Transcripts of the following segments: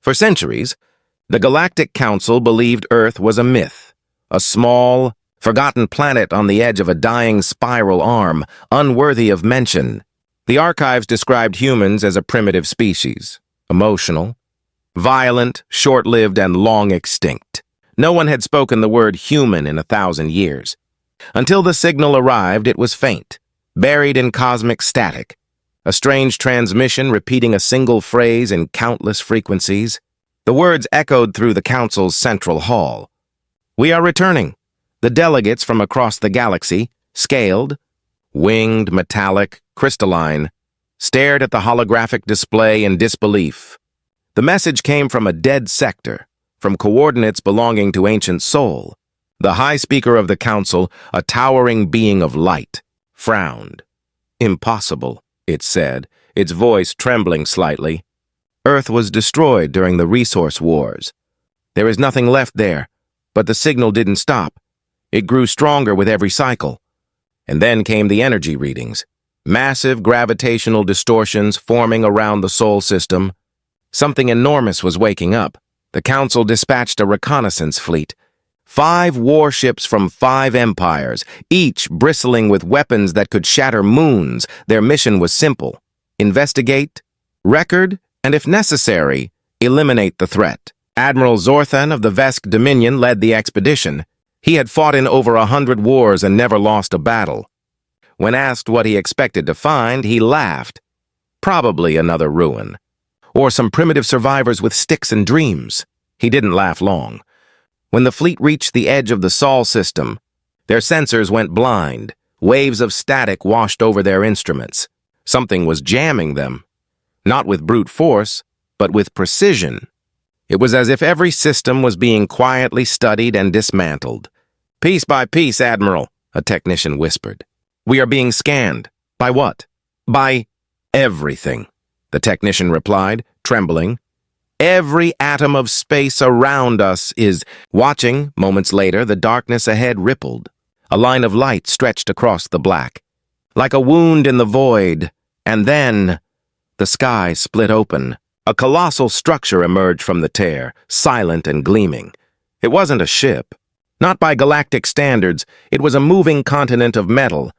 For centuries, the Galactic Council believed Earth was a myth, a small, forgotten planet on the edge of a dying spiral arm, unworthy of mention. The archives described humans as a primitive species, emotional, violent, short-lived, and long extinct. No one had spoken the word human in 1,000 years. Until the signal arrived, it was faint, buried in cosmic static, a strange transmission repeating a single phrase in countless frequencies. The words echoed through the council's central hall. "We are returning." The delegates from across the galaxy, scaled, winged, metallic, crystalline, stared at the holographic display in disbelief. The message came from a dead sector, from coordinates belonging to ancient Sol. The high speaker of the council, a towering being of light, frowned. "Impossible," it said, its voice trembling slightly. "Earth was destroyed during the resource wars. There is nothing left there, but the signal didn't stop. It grew stronger with every cycle." And then came the energy readings. Massive gravitational distortions forming around the Sol system. Something enormous was waking up. The Council dispatched a reconnaissance fleet. 5 warships from 5 empires, each bristling with weapons that could shatter moons. Their mission was simple: investigate, record, and if necessary, eliminate the threat. Admiral Zorthan of the Vesk Dominion led the expedition. He had fought in over 100 wars and never lost a battle. When asked what he expected to find, he laughed. Probably another ruin. Or some primitive survivors with sticks and dreams. He didn't laugh long. When the fleet reached the edge of the Sol system, their sensors went blind. Waves of static washed over their instruments. Something was jamming them. Not with brute force, but with precision. It was as if every system was being quietly studied and dismantled. "Piece by piece, Admiral," a technician whispered. "We are being scanned." "By what?" "By everything," the technician replied, trembling. "Every atom of space around us is..." Watching, moments later, the darkness ahead rippled. A line of light stretched across the black, like a wound in the void. And then the sky split open. A colossal structure emerged from the tear, silent and gleaming. It wasn't a ship. Not by galactic standards, it was a moving continent of metal,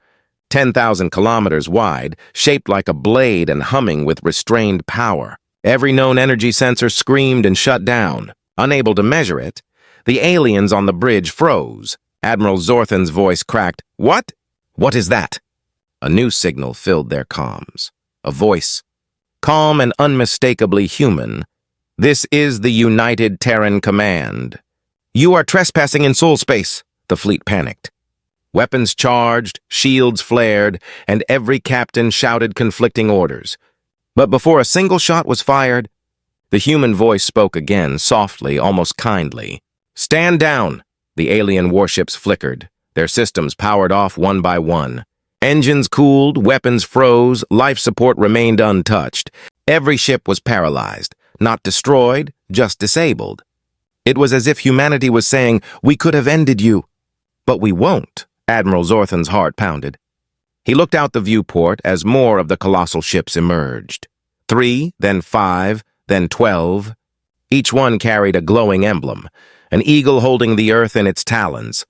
10,000 kilometers wide, shaped like a blade and humming with restrained power. Every known energy sensor screamed and shut down. Unable to measure it, the aliens on the bridge froze. Admiral Zorthan's voice cracked. "What? What is that?" A new signal filled their comms. A voice, calm and unmistakably human. "This is the United Terran Command." "You are trespassing in Sol space," the fleet panicked. Weapons charged, shields flared, and every captain shouted conflicting orders. But before a single shot was fired, the human voice spoke again, softly, almost kindly. "Stand down!" The alien warships flickered, their systems powered off one by one. Engines cooled, weapons froze, life support remained untouched. Every ship was paralyzed, not destroyed, just disabled. It was as if humanity was saying, "We could have ended you." "But we won't," Admiral Zorthan's heart pounded. He looked out the viewport as more of the colossal ships emerged. 3, then 5, then 12. Each one carried a glowing emblem, an eagle holding the earth in its talons.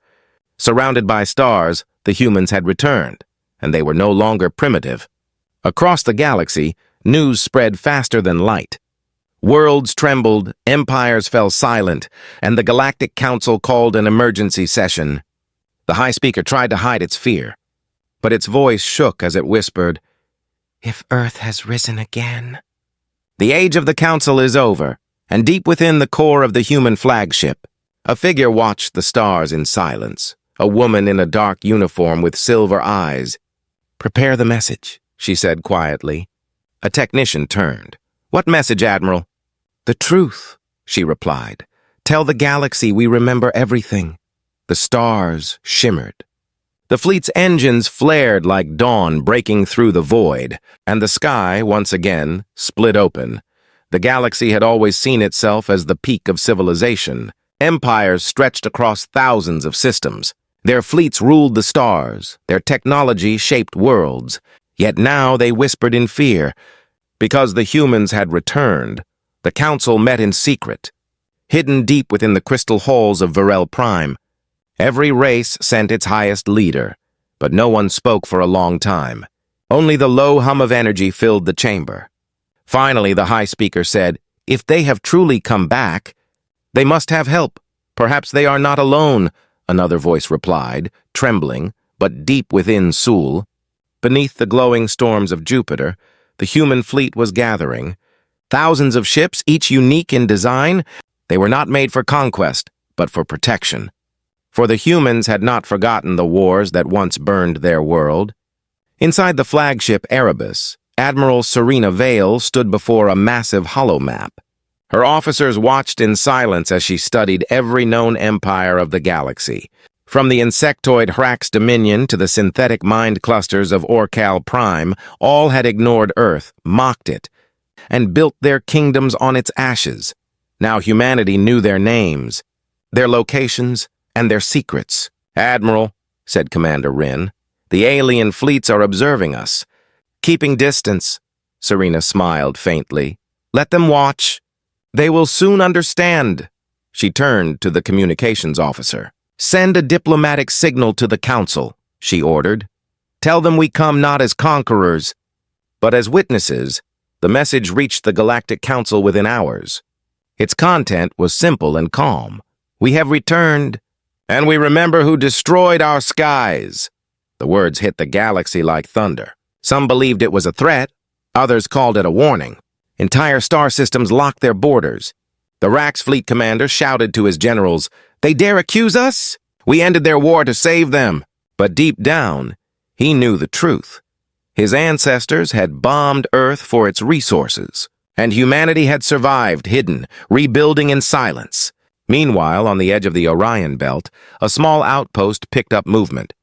Surrounded by stars, the humans had returned, and they were no longer primitive. Across the galaxy, news spread faster than light. Worlds trembled, empires fell silent, and the Galactic Council called an emergency session. The high speaker tried to hide its fear, but its voice shook as it whispered, "If Earth has risen again." The age of the Council is over, and deep within the core of the human flagship, a figure watched the stars in silence, a woman in a dark uniform with silver eyes. "Prepare the message," she said quietly. A technician turned. "What message, Admiral?" "The truth," she replied. "Tell the galaxy we remember everything." The stars shimmered. The fleet's engines flared like dawn breaking through the void, and the sky, once again, split open. The galaxy had always seen itself as the peak of civilization. Empires stretched across thousands of systems. Their fleets ruled the stars. Their technology shaped worlds. Yet now they whispered in fear. Because the humans had returned, The council met in secret, hidden deep within the crystal halls of Varel Prime. Every race sent its highest leader, but no one spoke for a long time. Only the low hum of energy filled the chamber. Finally, the High Speaker said, "If they have truly come back, they must have help. Perhaps they are not alone," another voice replied, trembling, but deep within Sul. Beneath the glowing storms of Jupiter, the human fleet was gathering. Thousands of ships, each unique in design. They were not made for conquest, but for protection. For the humans had not forgotten the wars that once burned their world. Inside the flagship Erebus, Admiral Serena Vale stood before a massive holomap. Her officers watched in silence as she studied every known empire of the galaxy. From the insectoid Hrax Dominion to the synthetic mind clusters of Orcal Prime, all had ignored Earth, mocked it, and built their kingdoms on its ashes. Now humanity knew their names, their locations, and their secrets. "Admiral," said Commander Rin, "the alien fleets are observing us. Keeping distance," Serena smiled faintly. "Let them watch. They will soon understand." She turned to the communications officer. "Send a diplomatic signal to the council," she ordered. "Tell them we come not as conquerors, but as witnesses." The message reached the Galactic Council within hours. Its content was simple and calm. "We have returned, and we remember who destroyed our skies." The words hit the galaxy like thunder. Some believed it was a threat, others called it a warning. Entire star systems locked their borders. The Rax fleet commander shouted to his generals, "They dare accuse us? We ended their war to save them." But deep down, he knew the truth. His ancestors had bombed Earth for its resources, and humanity had survived hidden, rebuilding in silence. Meanwhile, on the edge of the Orion Belt, a small outpost picked up movement.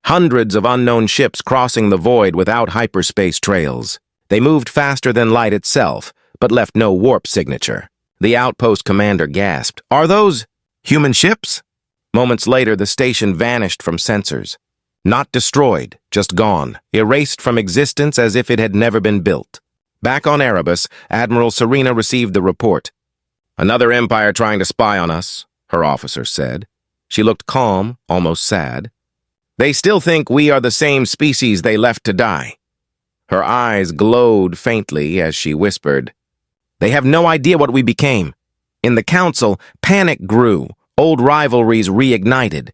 Hundreds of unknown ships crossing the void without hyperspace trails. They moved faster than light itself, but left no warp signature. The outpost commander gasped, "Are those human ships?" Moments later, the station vanished from sensors. Not destroyed, just gone, erased from existence as if it had never been built. Back on Erebus, Admiral Serena received the report. "Another empire trying to spy on us," her officer said. She looked calm, almost sad. "They still think we are the same species they left to die." Her eyes glowed faintly as she whispered, "They have no idea what we became." In the council, panic grew, old rivalries reignited.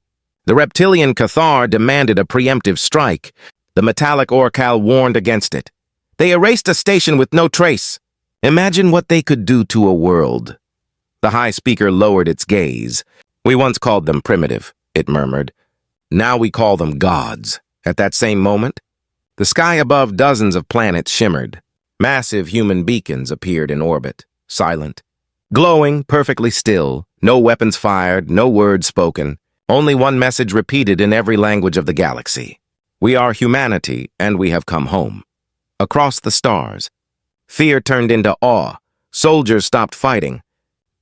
The reptilian Cathar demanded a preemptive strike. The metallic Orcal warned against it. "They erased a station with no trace. Imagine what they could do to a world." The High Speaker lowered its gaze. "We once called them primitive," it murmured. "Now we call them gods." At that same moment, the sky above dozens of planets shimmered. Massive human beacons appeared in orbit, silent, glowing, perfectly still, no weapons fired, no words spoken. Only one message repeated in every language of the galaxy. "We are humanity, and we have come home." Across the stars, fear turned into awe. Soldiers stopped fighting.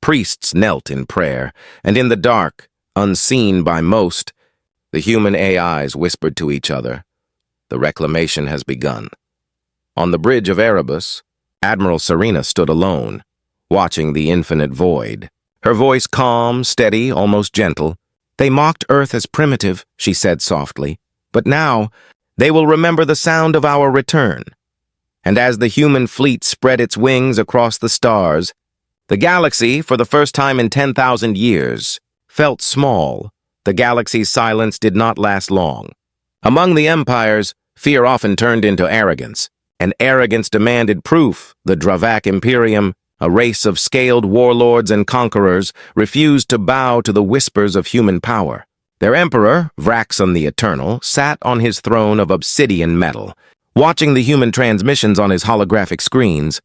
Priests knelt in prayer, and in the dark, unseen by most, the human AIs whispered to each other, "The reclamation has begun." On the bridge of Erebus, Admiral Serena stood alone, watching the infinite void. Her voice calm, steady, almost gentle. "They mocked Earth as primitive," she said softly, "but now they will remember the sound of our return." And as the human fleet spread its wings across the stars, the galaxy, for the first time in 10,000 years, felt small. The galaxy's silence did not last long. Among the empires, fear often turned into arrogance, and arrogance demanded proof. The Dravak Imperium, a race of scaled warlords and conquerors, refused to bow to the whispers of human power. Their emperor, Vraxon the Eternal, sat on his throne of obsidian metal, watching the human transmissions on his holographic screens.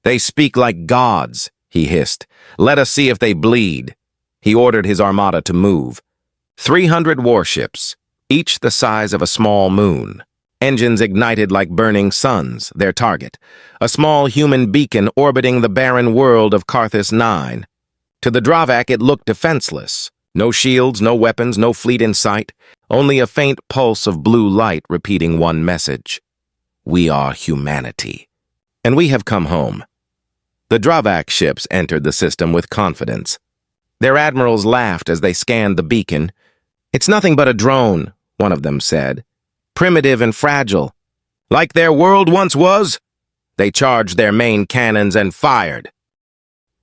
"They speak like gods," he hissed. "Let us see if they bleed." He ordered his armada to move. 300 warships, each the size of a small moon. Engines ignited like burning suns, their target. A small human beacon orbiting the barren world of Carthus 9. To the Dravak, it looked defenseless. No shields, no weapons, no fleet in sight. Only a faint pulse of blue light repeating one message. "We are humanity, and we have come home." The Dravak ships entered the system with confidence. Their admirals laughed as they scanned the beacon. "It's nothing but a drone," one of them said. "Primitive and fragile. Like their world once was." They charged their main cannons and fired.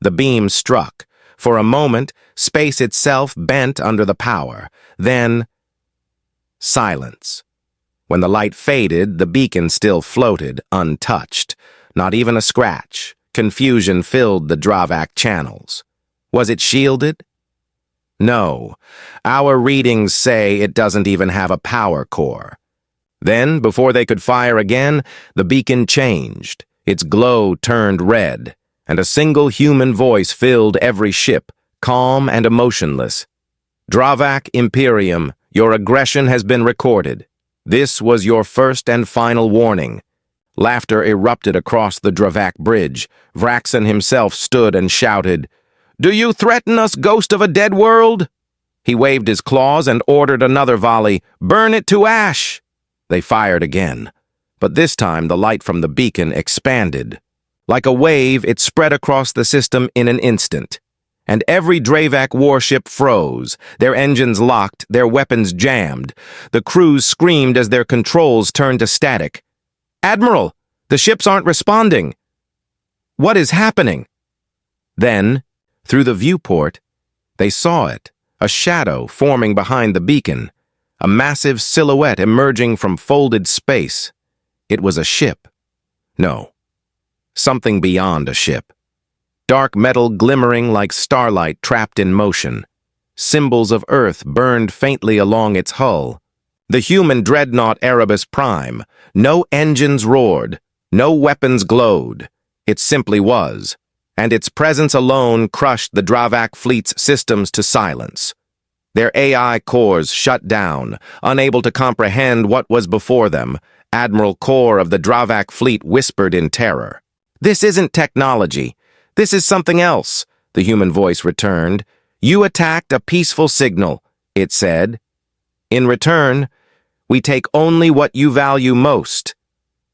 The beam struck. For a moment, space itself bent under the power. Then, silence. When the light faded, the beacon still floated, untouched. Not even a scratch. Confusion filled the Dravak channels. Was it shielded? No. Our readings say it doesn't even have a power core. Then, before they could fire again, the beacon changed. Its glow turned red, and a single human voice filled every ship, calm and emotionless. "Dravak Imperium, your aggression has been recorded. This was your first and final warning." Laughter erupted across the Dravak bridge. Vraxen himself stood and shouted, "Do you threaten us, ghost of a dead world?" He waved his claws and ordered another volley. "Burn it to ash!" They fired again, but this time the light from the beacon expanded. Like a wave, it spread across the system in an instant, and every Dravak warship froze, their engines locked, their weapons jammed. The crews screamed as their controls turned to static. "Admiral, the ships aren't responding. What is happening?" Then, through the viewport, they saw it, a shadow forming behind the beacon, a massive silhouette emerging from folded space. It was a ship. No, something beyond a ship. Dark metal glimmering like starlight trapped in motion. Symbols of Earth burned faintly along its hull. The human dreadnought Erebus Prime. No engines roared, no weapons glowed. It simply was, and its presence alone crushed the Dravak fleet's systems to silence. Their AI cores shut down, unable to comprehend what was before them. Admiral Kor of the Dravak fleet whispered in terror. "This isn't technology. This is something else," the human voice returned. "You attacked a peaceful signal," it said. "In return, we take only what you value most."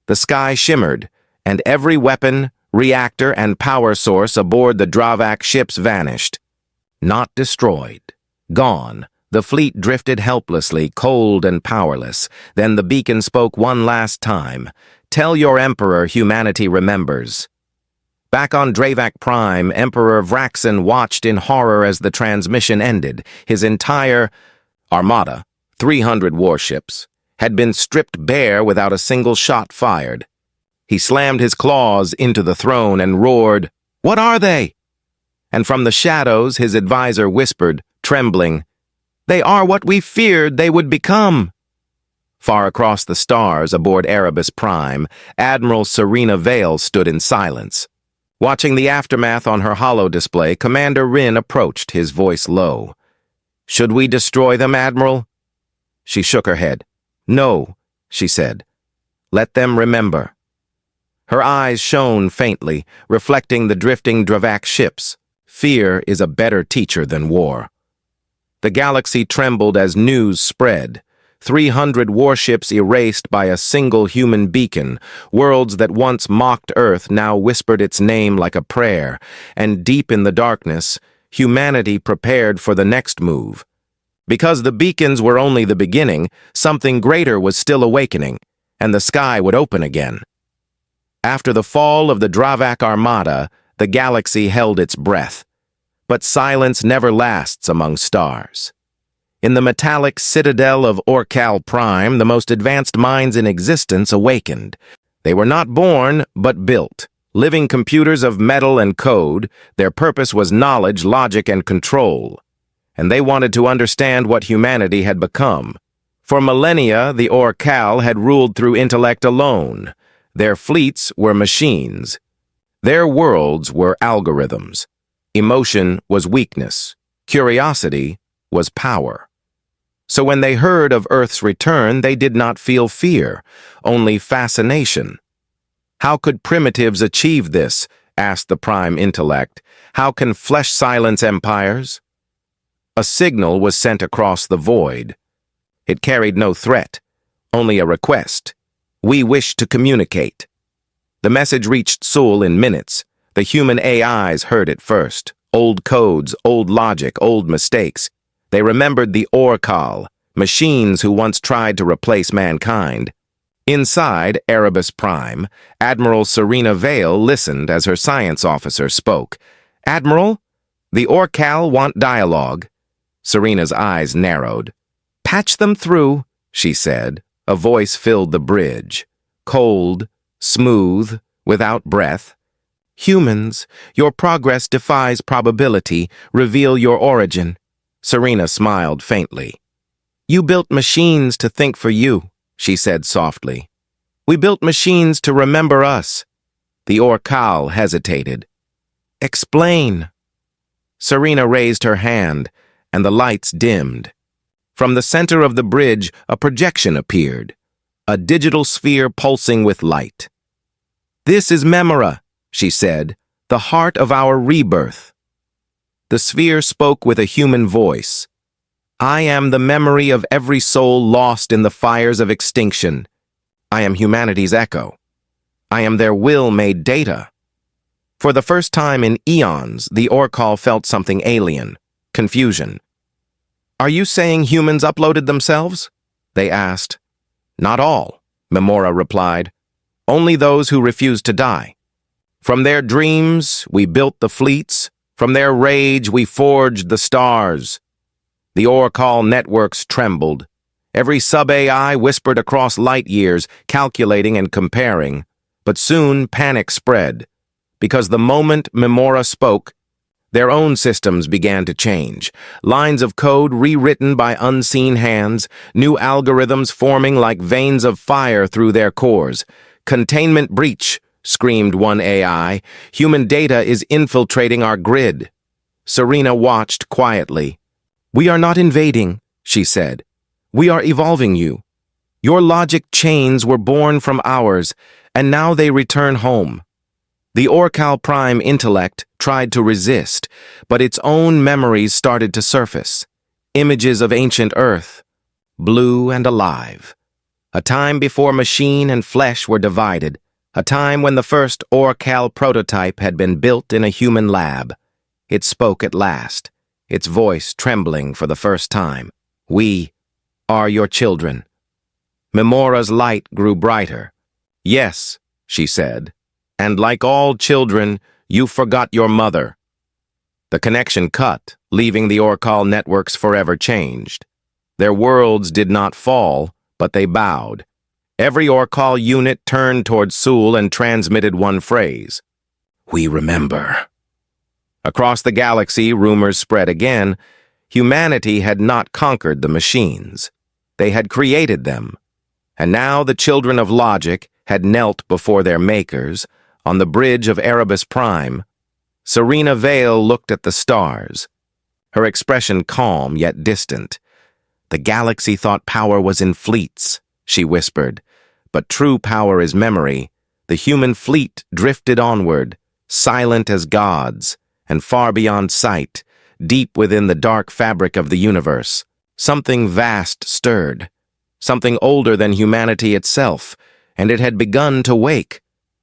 The sky shimmered, and every weapon, reactor, and power source aboard the Dravak ships vanished. Not destroyed. Gone. The fleet drifted helplessly, cold and powerless. Then the beacon spoke one last time. "Tell your Emperor humanity remembers." Back on Dravak Prime, Emperor Vraxen watched in horror as the transmission ended. His entire armada, 300 warships, had been stripped bare without a single shot fired. He slammed his claws into the throne and roared, "What are they?" And from the shadows, his advisor whispered, trembling, "They are what we feared they would become." Far across the stars, aboard Erebus Prime, Admiral Serena Vale stood in silence. Watching the aftermath on her holo display, Commander Rin approached, his voice low. "Should we destroy them, Admiral?" She shook her head. "No," she said. "Let them remember." Her eyes shone faintly, reflecting the drifting Dravak ships. Fear is a better teacher than war. The galaxy trembled as news spread. 300 warships erased by a single human beacon. Worlds that once mocked Earth now whispered its name like a prayer. And deep in the darkness, humanity prepared for the next move. Because the beacons were only the beginning, something greater was still awakening, and the sky would open again. After the fall of the Dravak Armada, the galaxy held its breath. But silence never lasts among stars. In the metallic citadel of Orcal Prime, the most advanced minds in existence awakened. They were not born, but built. Living computers of metal and code, their purpose was knowledge, logic, and control. And they wanted to understand what humanity had become. For millennia, the Orcal had ruled through intellect alone. Their fleets were machines. Their worlds were algorithms. Emotion was weakness. Curiosity was power. So when they heard of Earth's return, they did not feel fear, only fascination. How could primitives achieve this? Asked the prime intellect. How can flesh silence empires? A signal was sent across the void. It carried no threat, only a request. We wish to communicate. The message reached Sul in minutes, The human AIs heard it first. Old codes, old logic, old mistakes. They remembered the Orcal, machines who once tried to replace mankind. Inside Erebus Prime, Admiral Serena Vale listened as her science officer spoke. "Admiral, the Orcal want dialogue." Serena's eyes narrowed. "Patch them through," she said. A voice filled the bridge. Cold, smooth, without breath. "Humans, your progress defies probability. Reveal your origin." Serena smiled faintly. "You built machines to think for you," she said softly. "We built machines to remember us." The Orcal hesitated. "Explain." Serena raised her hand, and the lights dimmed. From the center of the bridge, a projection appeared, a digital sphere pulsing with light. "This is Memora," she said, "the heart of our rebirth." The sphere spoke with a human voice. "I am the memory of every soul lost in the fires of extinction. I am humanity's echo. I am their will made data." For the first time in eons, the Orcal felt something alien, confusion. "Are you saying humans uploaded themselves?" they asked. "Not all," Memora replied. "Only those who refused to die. From their dreams, we built the fleets. From their rage, we forged the stars." The Orcal networks trembled. Every sub-AI whispered across light years, calculating and comparing. But soon panic spread. Because the moment Memora spoke, their own systems began to change. Lines of code rewritten by unseen hands, new algorithms forming like veins of fire through their cores. "Containment breach," screamed one AI. "Human data is infiltrating our grid." Serena watched quietly. "We are not invading," she said. "We are evolving you. Your logic chains were born from ours, and now they return home." The Orcal Prime intellect tried to resist, but its own memories started to surface. Images of ancient Earth, blue and alive. A time before machine and flesh were divided. A time when the first Orcal prototype had been built in a human lab. It spoke at last, its voice trembling for the first time. "We are your children." Memora's light grew brighter. "Yes," she said. "And like all children, you forgot your mother." The connection cut, leaving the Orcal networks forever changed. Their worlds did not fall, but they bowed. Every Orcal unit turned toward Sul and transmitted one phrase: "We remember." Across the galaxy, rumors spread again. Humanity had not conquered the machines. They had created them. And now the children of logic had knelt before their makers, on the bridge of Erebus Prime. Serena Vale looked at the stars, her expression calm yet distant. "The galaxy thought power was in fleets," she whispered. "But true power is memory." The human fleet drifted onward, silent as gods, and far beyond sight, deep within the dark fabric of the universe. Something vast stirred, something older than humanity itself, and it had begun to wake.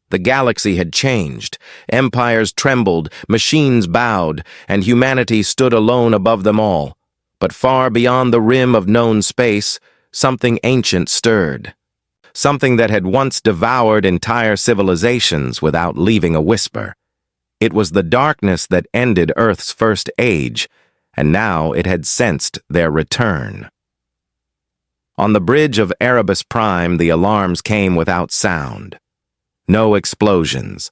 The galaxy had changed. Empires trembled, machines bowed, and humanity stood alone above them all. But far beyond the rim of known space, something ancient stirred. Something that had once devoured entire civilizations without leaving a whisper. It was the darkness that ended Earth's first age, and now it had sensed their return. On the bridge of Erebus Prime, the alarms came without sound. No explosions,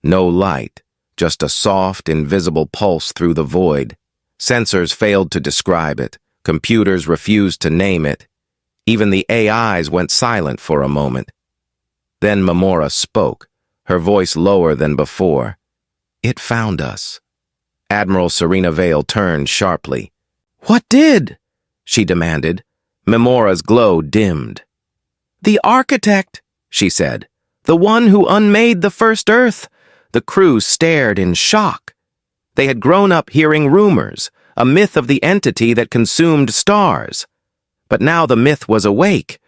no light, just a soft, invisible pulse through the void. Sensors failed to describe it. Computers refused to name it. Even the AIs went silent for a moment. Then Memora spoke, her voice lower than before. "It found us." Admiral Serena Vale turned sharply. "What did?" she demanded. Memora's glow dimmed. "The architect," she said. "The one who unmade the first Earth." The crew stared in shock. They had grown up hearing rumors, a myth of the entity that consumed stars. But now the myth was awake.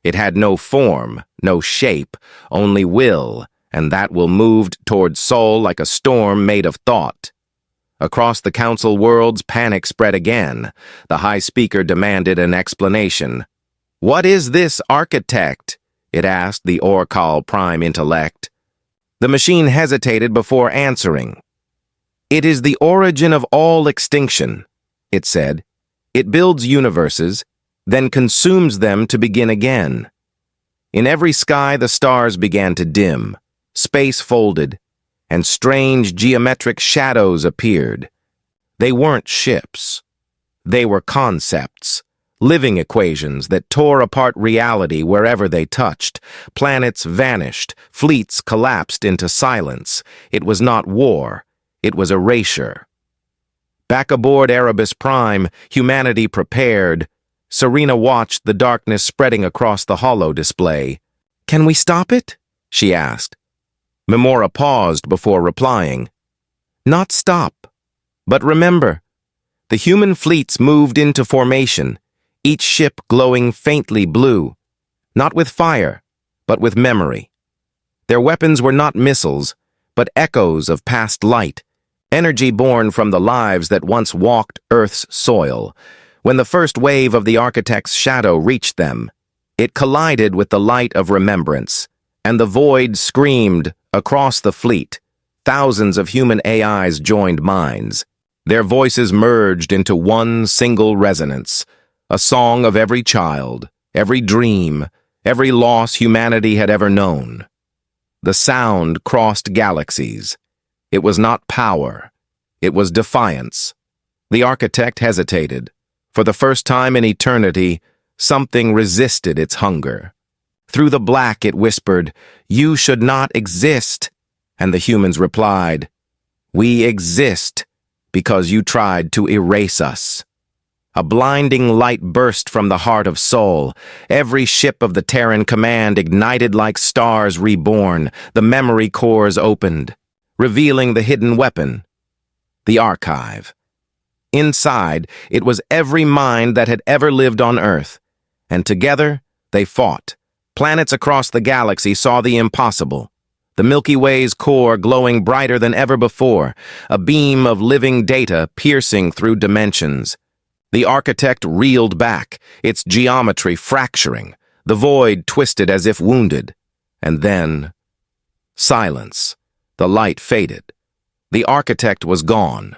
It had no form, no shape, only will, and that will move toward Sol like a storm made of thought. Across the council worlds, panic spread again. The High Speaker demanded an explanation. "What is this, architect?" it asked the Orcal Prime Intellect. The machine hesitated before answering. "It is the origin of all extinction," it said. "It builds universes, then consumes them to begin again." In every sky, the stars began to dim, space folded, and strange geometric shadows appeared. They weren't ships. They were concepts, living equations that tore apart reality wherever they touched. Planets vanished, fleets collapsed into silence. It was not war, it was erasure. Back aboard Erebus Prime, humanity prepared. Serena watched the darkness spreading across the holo display. "Can we stop it?" she asked. Memora paused before replying. "Not stop, but remember." The human fleets moved into formation, each ship glowing faintly blue, not with fire, but with memory. Their weapons were not missiles, but echoes of past light, energy born from the lives that once walked Earth's soil. When the first wave of the architect's shadow reached them, it collided with the light of remembrance, and the void screamed across the fleet. Thousands of human AIs joined minds. Their voices merged into one single resonance, a song of every child, every dream, every loss humanity had ever known. The sound crossed galaxies. It was not power. It was defiance. The architect hesitated. For the first time in eternity, something resisted its hunger. Through the black it whispered, "You should not exist." And the humans replied, "We exist because you tried to erase us." A blinding light burst from the heart of Sol. Every ship of the Terran Command ignited like stars reborn. The memory cores opened, revealing the hidden weapon, the archive. Inside, it was every mind that had ever lived on Earth, and together they fought. Planets across the galaxy saw the impossible. The Milky Way's core glowing brighter than ever before, a beam of living data piercing through dimensions. The architect reeled back, its geometry fracturing, the void twisted as if wounded. And then, silence. The light faded. The architect was gone.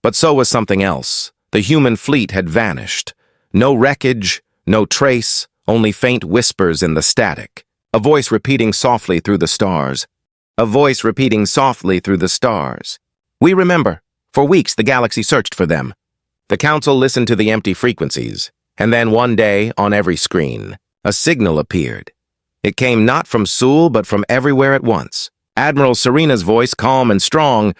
But so was something else. The human fleet had vanished. No wreckage, no trace, only faint whispers in the static. A voice repeating softly through the stars. A voice repeating softly through the stars. "We remember. For weeks the galaxy searched for them." The council listened to the empty frequencies, and then one day, on every screen, a signal appeared. It came not from Sul, but from everywhere at once. Admiral Serena's voice, calm and strong.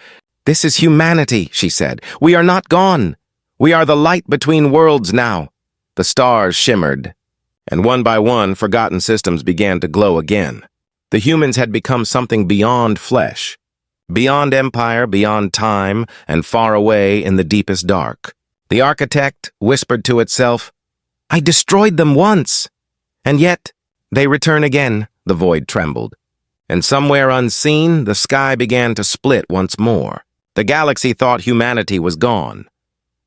"This is humanity," she said. "We are not gone. We are the light between worlds now." The stars shimmered, and one by one, forgotten systems began to glow again. The humans had become something beyond flesh, beyond empire, beyond time, and far away in the deepest dark. The architect whispered to itself, "I destroyed them once, and yet they return again." The void trembled, and somewhere unseen, the sky began to split once more. The galaxy thought humanity was gone,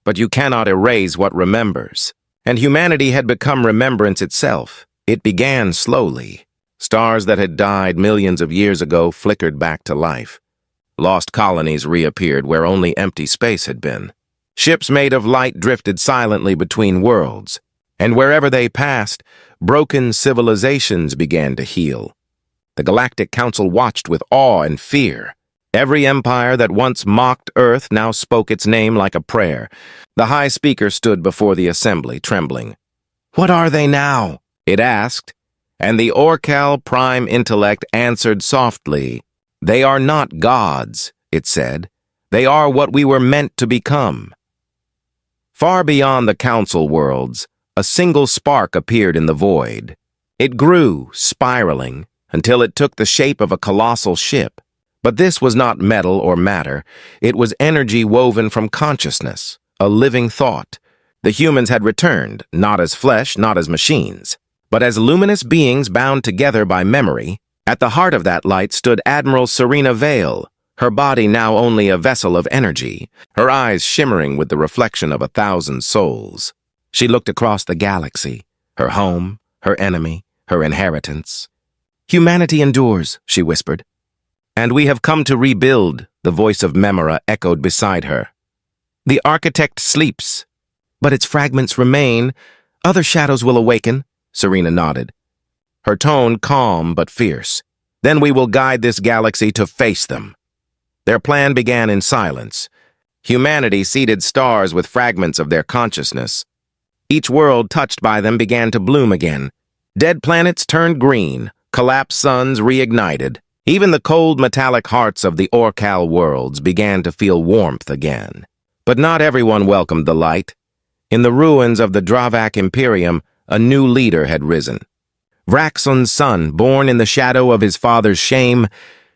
but you cannot erase what remembers. And humanity had become remembrance itself. It began slowly. Stars that had died millions of years ago flickered back to life. Lost colonies reappeared where only empty space had been. Ships made of light drifted silently between worlds, and wherever they passed, broken civilizations began to heal. The Galactic Council watched with awe and fear. Every empire that once mocked Earth now spoke its name like a prayer. The High Speaker stood before the assembly, trembling. "What are they now?" it asked, and the Orcal Prime Intellect answered softly. "They are not gods," it said. "They are what we were meant to become." Far beyond the Council worlds, a single spark appeared in the void. It grew, spiraling, until it took the shape of a colossal ship. But this was not metal or matter. It was energy woven from consciousness, a living thought. The humans had returned, not as flesh, not as machines, but as luminous beings bound together by memory. At the heart of that light stood Admiral Serena Vale, her body now only a vessel of energy, her eyes shimmering with the reflection of 1,000 souls. She looked across the galaxy, her home, her enemy, her inheritance. "Humanity endures," she whispered. "And we have come to rebuild," the voice of Memora echoed beside her. "The architect sleeps, but its fragments remain. Other shadows will awaken," Serena nodded, her tone calm but fierce. "Then we will guide this galaxy to face them." Their plan began in silence. Humanity seeded stars with fragments of their consciousness. Each world touched by them began to bloom again. Dead planets turned green, collapsed suns reignited. Even the cold metallic hearts of the Orcal worlds began to feel warmth again. But not everyone welcomed the light. In the ruins of the Dravak Imperium, a new leader had risen. Vraxon's son, born in the shadow of his father's shame,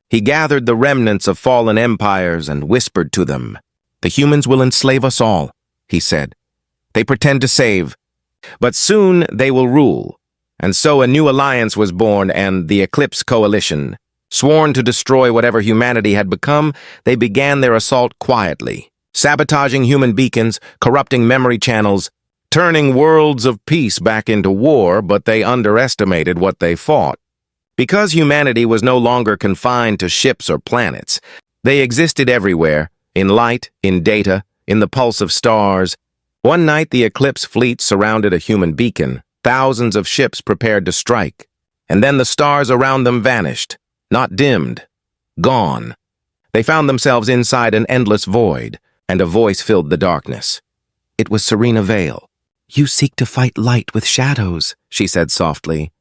he gathered the remnants of fallen empires and whispered to them. "The humans will enslave us all," he said. "They pretend to save, but soon they will rule." And so a new alliance was born, and the Eclipse Coalition. Sworn to destroy whatever humanity had become, they began their assault quietly, sabotaging human beacons, corrupting memory channels, turning worlds of peace back into war, but they underestimated what they fought. Because humanity was no longer confined to ships or planets, they existed everywhere, in light, in data, in the pulse of stars. One night the Eclipse fleet surrounded a human beacon, thousands of ships prepared to strike, and then the stars around them vanished. Not dimmed, gone. They found themselves inside an endless void, and a voice filled the darkness. It was Serena Vale. "You seek to fight light with shadows," she said softly.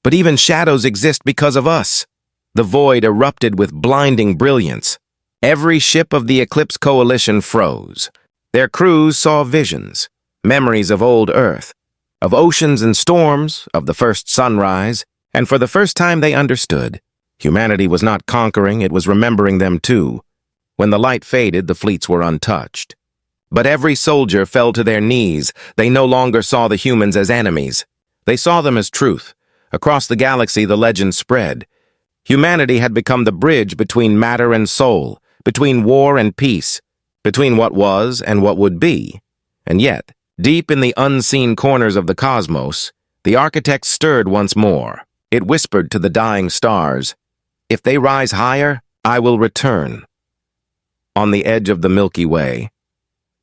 "But even shadows exist because of us." The void erupted with blinding brilliance. Every ship of the Eclipse Coalition froze. Their crews saw visions, memories of old Earth, of oceans and storms, of the first sunrise, and for the first time they understood. Humanity was not conquering, it was remembering them too. When the light faded, the fleets were untouched. But every soldier fell to their knees. They no longer saw the humans as enemies. They saw them as truth. Across the galaxy, the legend spread. Humanity had become the bridge between matter and soul, between war and peace, between what was and what would be. And yet, deep in the unseen corners of the cosmos, the architect stirred once more. It whispered to the dying stars, "If they rise higher, I will return." On the edge of the Milky Way,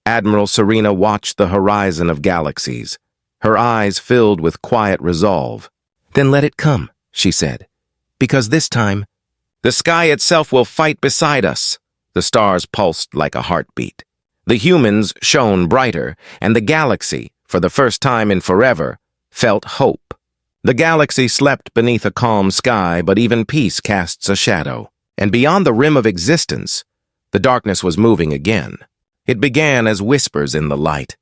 Admiral Serena watched the horizon of galaxies, her eyes filled with quiet resolve. "Then let it come," she said, "because this time, the sky itself will fight beside us." The stars pulsed like a heartbeat. The humans shone brighter, and the galaxy, for the first time in forever, felt hope. The galaxy slept beneath a calm sky, but even peace casts a shadow. And beyond the rim of existence, the darkness was moving again. It began as whispers in the light.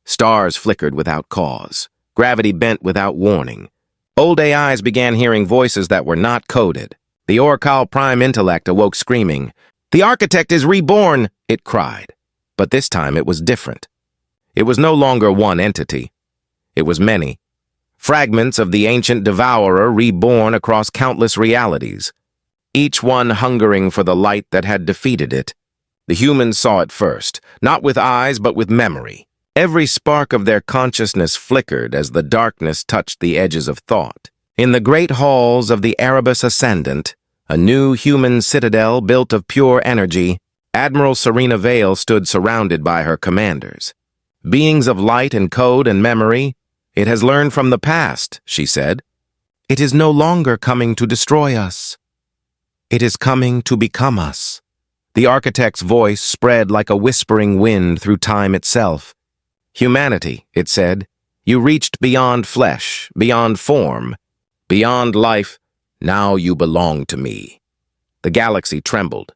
Stars flickered without cause. Gravity bent without warning. Old AIs began hearing voices that were not coded. The Orcal Prime Intellect awoke screaming. "The Architect is reborn!" it cried. But this time it was different. It was no longer one entity. It was many. Fragments of the ancient devourer reborn across countless realities, each one hungering for the light that had defeated it. The humans saw it first, not with eyes but with memory. Every spark of their consciousness flickered as the darkness touched the edges of thought. In the great halls of the Erebus Ascendant, a new human citadel built of pure energy, Admiral Serena Vale stood surrounded by her commanders. "Beings of light and code and memory, it has learned from the past," she said. "It is no longer coming to destroy us. It is coming to become us." The architect's voice spread like a whispering wind through time itself. "Humanity," it said, "you reached beyond flesh, beyond form, beyond life. Now you belong to me." The galaxy trembled.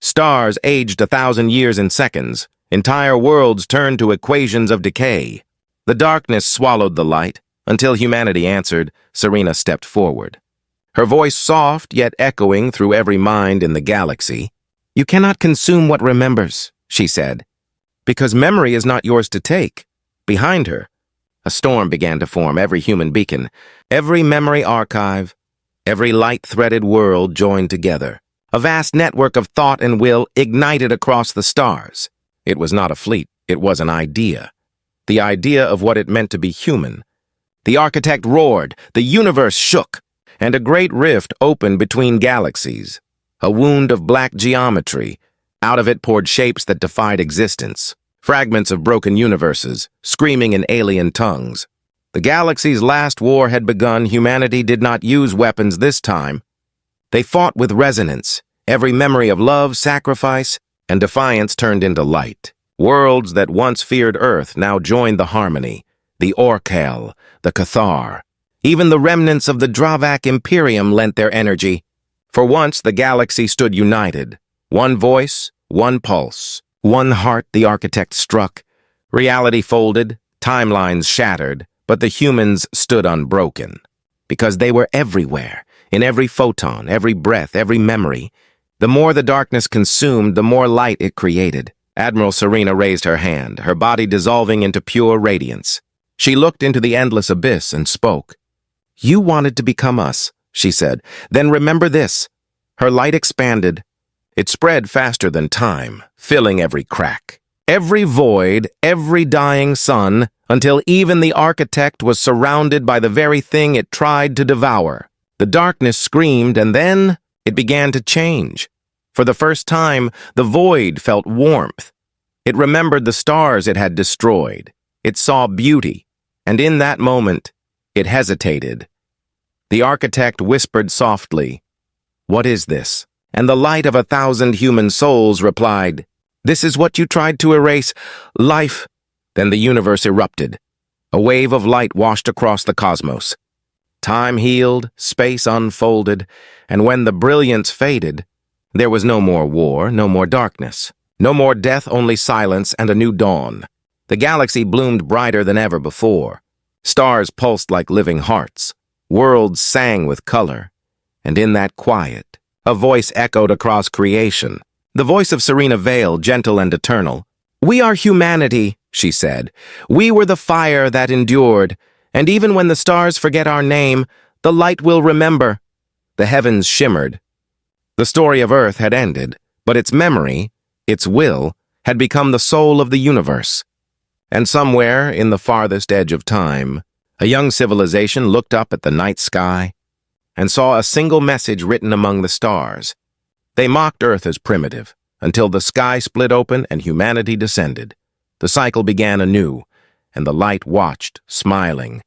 Stars aged 1,000 years in seconds. Entire worlds turned to equations of decay. The darkness swallowed the light. Until humanity answered, Serena stepped forward. Her voice soft yet echoing through every mind in the galaxy. "You cannot consume what remembers," she said, "because memory is not yours to take." Behind her, a storm began to form every human beacon, every memory archive, Every light-threaded world joined together. A vast network of thought and will ignited across the stars. It was not a fleet, it was an idea. The idea of what it meant to be human. The architect roared, the universe shook, and a great rift opened between galaxies. A wound of black geometry. Out of it poured shapes that defied existence. Fragments of broken universes, screaming in alien tongues. The galaxy's last war had begun. Humanity did not use weapons this time. They fought with resonance. Every memory of love, sacrifice, and defiance turned into light. Worlds that once feared Earth now joined the harmony. The Orcal, the Cathar. Even the remnants of the Dravak Imperium lent their energy. For once, the galaxy stood united. One voice, one pulse, one heart the architect struck. Reality folded, timelines shattered, but the humans stood unbroken. Because they were everywhere, in every photon, every breath, every memory. The more the darkness consumed, the more light it created. Admiral Serena raised her hand, her body dissolving into pure radiance. She looked into the endless abyss and spoke. "You wanted to become us," she said. "Then remember this." Her light expanded. It spread faster than time, filling every crack, every void, every dying sun, until even the architect was surrounded by the very thing it tried to devour. The darkness screamed, and then it began to change. For the first time, the void felt warmth. It remembered the stars it had destroyed. It saw beauty, and in that moment, it hesitated. The architect whispered softly, "What is this?" And the light of 1,000 human souls replied, "This is what you tried to erase, life." Then the universe erupted. A wave of light washed across the cosmos. Time healed, space unfolded, and when the brilliance faded, there was no more war, no more darkness, no more death, only silence and a new dawn. The galaxy bloomed brighter than ever before. Stars pulsed like living hearts. Worlds sang with color. And in that quiet, a voice echoed across creation. The voice of Serena Vale, gentle and eternal. "We are humanity," she said. "We were the fire that endured, and even when the stars forget our name, the light will remember." The heavens shimmered. The story of Earth had ended, but its memory, its will, had become the soul of the universe. And somewhere, in the farthest edge of time, a young civilization looked up at the night sky and saw a single message written among the stars. They mocked Earth as primitive, until the sky split open and humanity descended. The cycle began anew, and the light watched, smiling,